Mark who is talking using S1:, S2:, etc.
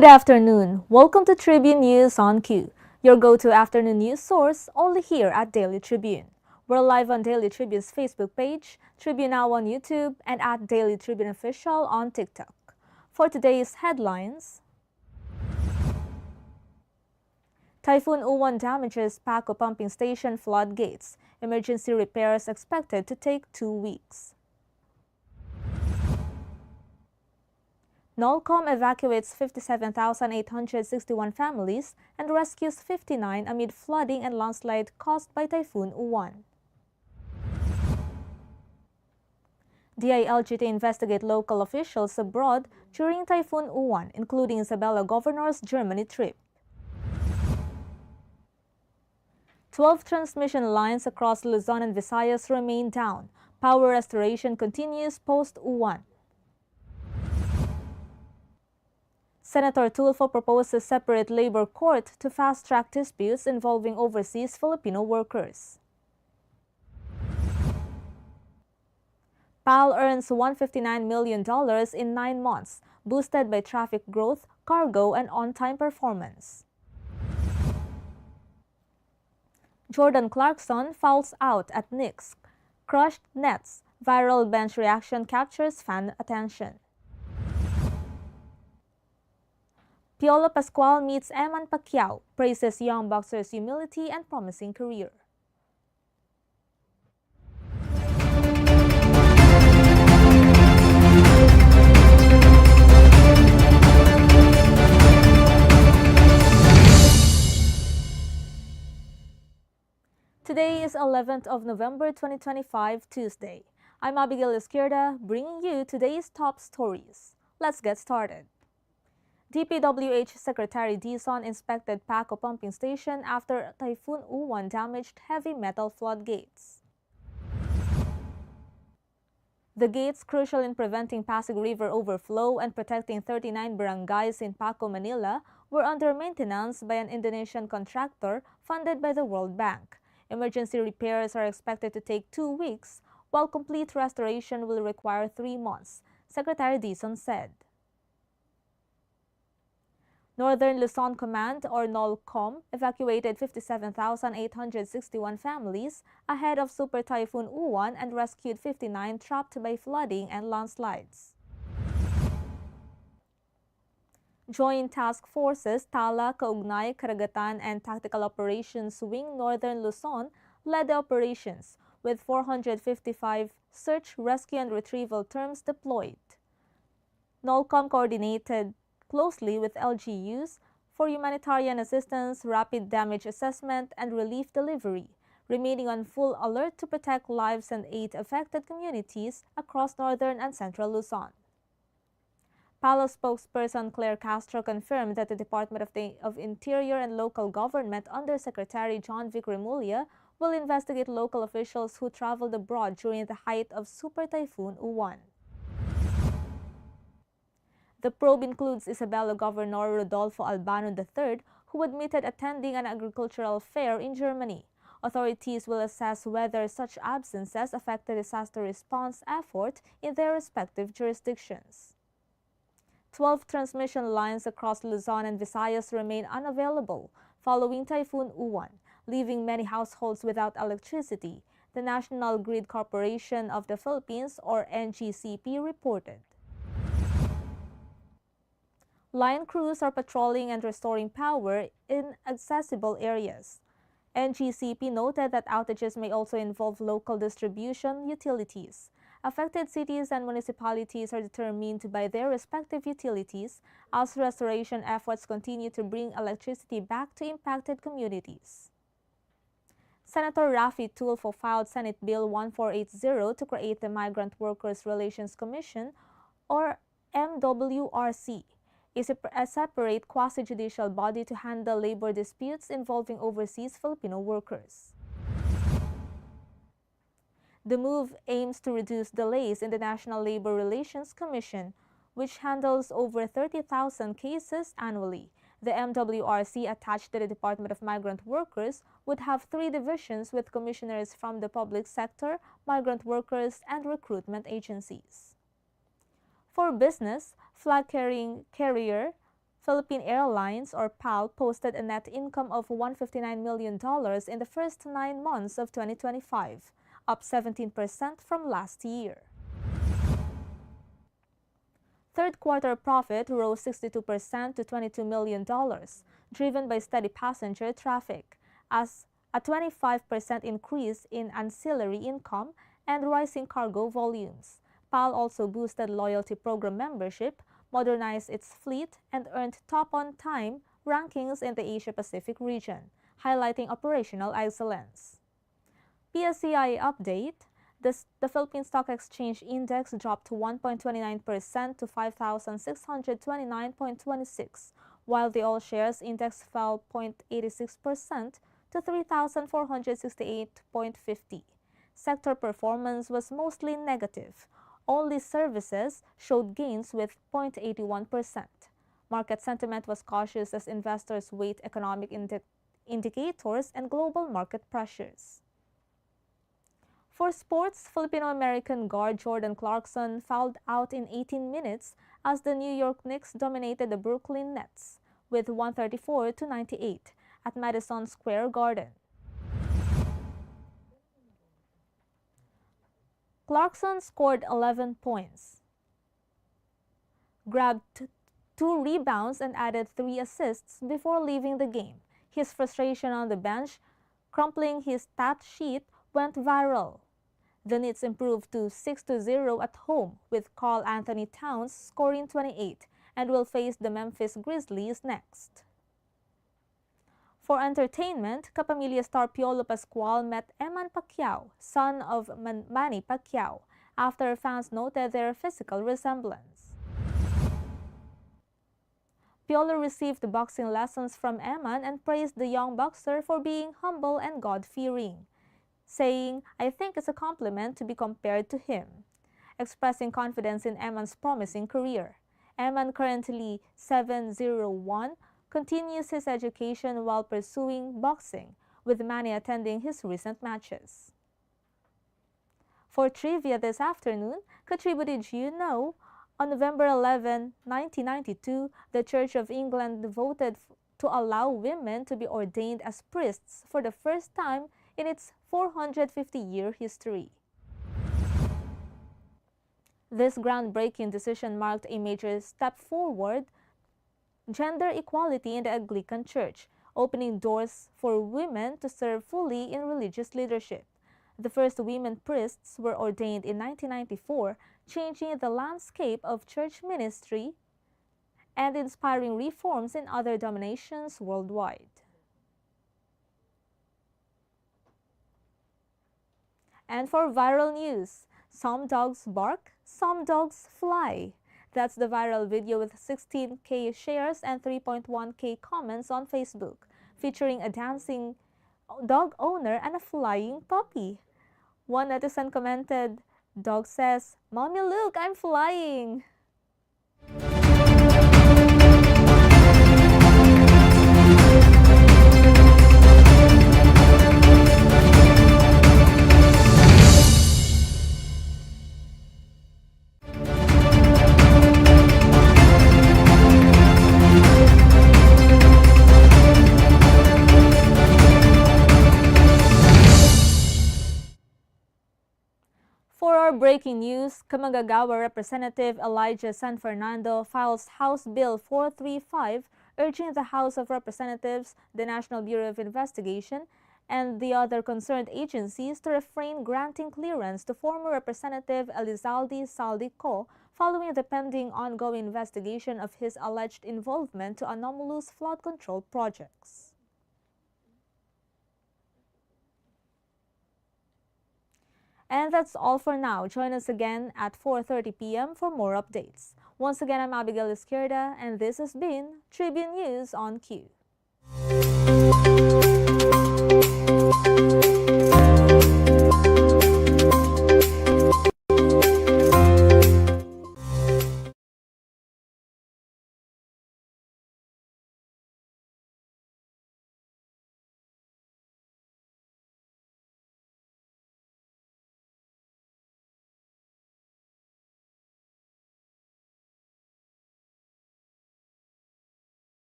S1: Good afternoon. Welcome to Tribune News on Q, your go-to afternoon news source only here at Daily Tribune. We're live on Daily Tribune's Facebook page, Tribune Now on YouTube, and at Daily Tribune Official on TikTok. For today's headlines, Typhoon Uwan damages Paco pumping station floodgates. Emergency repairs expected to take 2 weeks. NOLCOM evacuates 57,861 families and rescues 59 amid flooding and landslide caused by Typhoon Uwan. DILG to investigate local officials abroad during Typhoon Uwan, including Isabela Governor's Germany trip. 12 transmission lines across Luzon and Visayas remain down. Power restoration continues post-Uwan. Senator Tulfo proposes separate labor court to fast-track disputes involving overseas Filipino workers. PAL earns $159 million in 9 months, boosted by traffic growth, cargo, and on-time performance. Jordan Clarkson fouls out at Knicks. Crushed Nets. Viral bench reaction captures fan attention. Piolo Pascual meets Eman Pacquiao, praises young boxer's humility and promising career. Today is 11th of November 2025, Tuesday. I'm Abegail Esquierda, bringing you today's top stories. Let's get started. DPWH Secretary Dizon inspected Paco pumping station after Typhoon Uwan damaged heavy metal floodgates. The gates, crucial in preventing Pasig River overflow and protecting 39 barangays in Paco, Manila, were under maintenance by an Indonesian contractor funded by the World Bank. Emergency repairs are expected to take 2 weeks, while complete restoration will require 3 months, Secretary Dizon said. Northern Luzon Command, or NOLCOM, evacuated 57,861 families ahead of Super Typhoon Uwan and rescued 59 trapped by flooding and landslides. Joint Task Forces Tala, Kaugnay, Karagatan, and Tactical Operations Wing Northern Luzon led the operations, with 455 search, rescue, and retrieval terms deployed. NOLCOM coordinated closely with LGUs for humanitarian assistance, rapid damage assessment, and relief delivery, remaining on full alert to protect lives and aid affected communities across northern and central Luzon. PALO spokesperson Claire Castro confirmed that the Department of Interior and Local Government under Secretary John Vic Remulla will investigate local officials who traveled abroad during the height of Super Typhoon Uwan. The probe includes Isabela Governor Rodolfo Albano III, who admitted attending an agricultural fair in Germany. Authorities will assess whether such absences affected disaster response effort in their respective jurisdictions. 12 transmission lines across Luzon and Visayas remain unavailable following Typhoon Uwan, leaving many households without electricity, the National Grid Corporation of the Philippines, or NGCP, reported. Line crews are patrolling and restoring power in accessible areas. NGCP noted that outages may also involve local distribution utilities. Affected cities and municipalities are determined by their respective utilities as restoration efforts continue to bring electricity back to impacted communities. Senator Raffy Tulfo filed Senate Bill 1480 to create the Migrant Workers Relations Commission, or MWRC, a separate quasi-judicial body to handle labor disputes involving overseas Filipino workers. The move aims to reduce delays in the National Labor Relations Commission, which handles over 30,000 cases annually. The MWRC, attached to the Department of Migrant Workers, would have 3 divisions with commissioners from the public sector, migrant workers, and recruitment agencies. For business, flag-carrying carrier Philippine Airlines, or PAL, posted a net income of $159 million in the first 9 months of 2025, up 17% from last year. Third quarter profit rose 62% to $22 million, driven by steady passenger traffic, as a 25% increase in ancillary income and rising cargo volumes. PAL also boosted loyalty program membership, modernized its fleet, and earned top on-time rankings in the Asia-Pacific region, highlighting operational excellence. PSCI update: the Philippine Stock Exchange Index dropped 1.29% to 5,629.26, while the All Shares Index fell 0.86% to 3,468.50. Sector performance was mostly negative. Only services showed gains with 0.81%. Market sentiment was cautious as investors weighed economic indicators and global market pressures. For sports, Filipino-American guard Jordan Clarkson fouled out in 18 minutes as the New York Knicks dominated the Brooklyn Nets with 134-98 at Madison Square Garden. Clarkson scored 11 points, grabbed 2 rebounds, and added 3 assists before leaving the game. His frustration on the bench, crumpling his stat sheet, went viral. The Nets improved to 6-0 at home, with Karl Anthony Towns scoring 28, and will face the Memphis Grizzlies next. For entertainment, Kapamilya star Piolo Pascual met Eman Pacquiao, son of Manny Pacquiao, after fans noted their physical resemblance. Piolo received boxing lessons from Eman and praised the young boxer for being humble and God-fearing, saying, "I think it's a compliment to be compared to him," expressing confidence in Eman's promising career. Eman, currently 7-0-1, continues his education while pursuing boxing, with Manny attending his recent matches. For trivia this afternoon, Katribo, did you know? On November 11, 1992, the Church of England voted to allow women to be ordained as priests for the first time in its 450-year history. This groundbreaking decision marked a major step forward gender equality in the Anglican Church, opening doors for women to serve fully in religious leadership. The first women priests were ordained in 1994, changing the landscape of church ministry and inspiring reforms in other denominations worldwide. And for viral news, some dogs bark, some dogs fly. That's the viral video with 16K shares and 3.1K comments on Facebook, featuring a dancing dog owner and a flying puppy. One netizen commented, "Dog says, 'Mommy, look, I'm flying.'" For our breaking news, Camagagawa Representative Elijah San Fernando files House Bill 435 urging the House of Representatives, the National Bureau of Investigation, and the other concerned agencies to refrain granting clearance to former Representative Elizalde Saldico following the pending ongoing investigation of his alleged involvement to anomalous flood control projects. And that's all for now. Join us again at 4:30 p.m. for more updates. Once again, I'm Abegail Esquierda, and this has been Tribune News on Q.